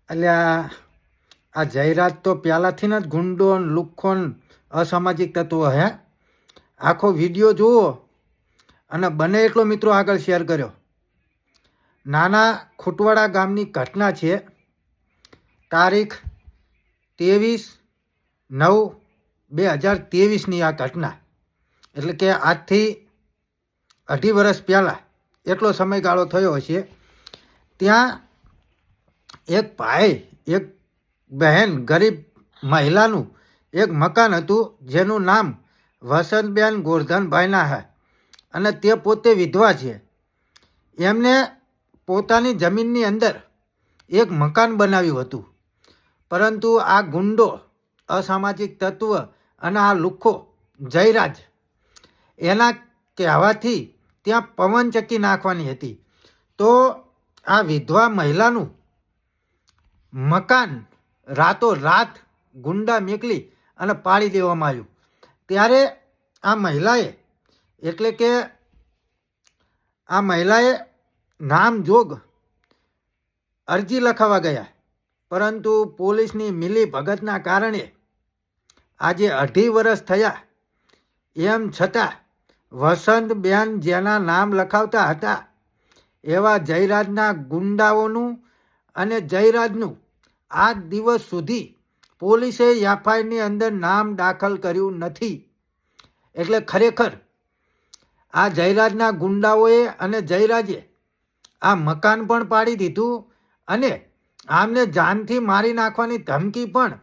એટલે આ જાહેરાત તો પહેલાંથી જ ગુંડો ને લુખ્ખો ને અસામાજિક તત્વો હે. આખો વિડીયો જુઓ અને બને એટલો મિત્રો આગળ શેર કર્યો. નાના ખૂટવાડા ગામની ઘટના છે. તારીખ 23/9/2023ની આ ઘટના. એટલે કે આજથી 2.5 વર્ષ પહેલાં એટલો સમયગાળો થયો હશે. ત્યાં એક ભાઈ એક બહેન ગરીબ મહિલાનું એક મકાન હતું જેનું નામ વસંતબેન ગોરધનભાઈના હે અને તે પોતે વિધવા છે. એમને પોતાની જમીનની અંદર એક મકાન બનાવ્યું હતું, પરંતુ આ ગુંડો અસામાજિક તત્વ અને આ લુખ્ખો જયરાજ એના કહેવાથી ત્યાં પવનચક્કી નાખવાની હતી. તો આ વિધવા મહિલાનું મકાન રાતોરાત ગુંડા મેકલી અને પાડી દેવામાં આવ્યું. ત્યારે આ મહિલાએ નામજોગ અરજી લખાવવા ગયા, પરંતુ પોલીસની મિલી ભગતના કારણે આજે 2.5 વર્ષ થયા એમ છતાં વસંતબેન જેના નામ લખાવતા હતા એવા જયરાજના ગુંડાઓનું અને જયરાજનું આજ દિવસ સુધી પોલીસે એફઆઈઆરની અંદર નામ દાખલ કર્યું નથી. એટલે ખરેખર આ જયરાજના ગુંડાઓએ અને જયરાજે આ મકાન પણ પાડી દીધું અને આમને જાનથી મારી નાખવાની ધમકી પણ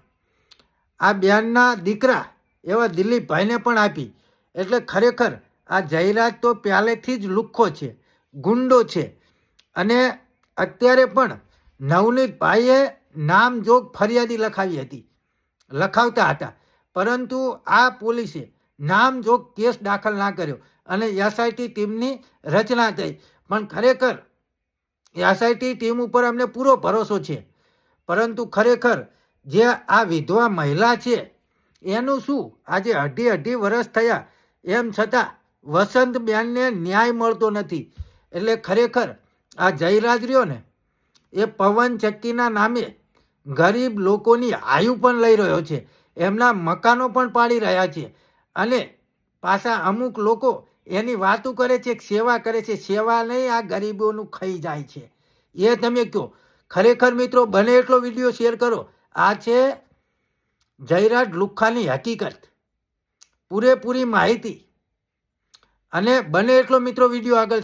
આ બેનના દીકરા એવા દિલીપભાઈને પણ આપી. એટલે ખરેખર આ જયરાજ તો પહેલેથી જ લુખ્ખો છે, ગુંડો છે. અને અત્યારે પણ નવનીતભાઈએ નામજોગ ફરિયાદી લખાવતા હતા, પરંતુ આ પોલીસે નામજોગ કેસ દાખલ ના કર્યો અને એસઆઈટી ટીમની રચના થઈ. પણ ખરેખર એસઆઈટી ટીમ ઉપર અમને પૂરો ભરોસો છે, પરંતુ ખરેખર જે આ વિધવા મહિલા છે એનું શું? આજે 2.5 વર્ષ થયા એમ છતાં વસંતબેનને ન્યાય મળતો નથી. એટલે ખરેખર આ જયરાજ રહ્યો ને એ પવનચક્કીના નામે ગરીબ લોકોની આયુ પણ લઈ રહ્યો છે, એમના મકાનો પણ પાડી રહ્યા છે. અને પાછા અમુક લોકો એની વાતો કરે છે, સેવા કરે છે. સેવા નહીં, આ ગરીબોનું ખાઈ જાય છે. એ તમે કહો. ખરેખર મિત્રો બને એટલો વિડીયો શેર કરો. આ છે જયરાજ લુખ્ખાની હકીકત, પૂરેપૂરી માહિતી. અને બને એટલો મિત્રો વિડીયો આગળ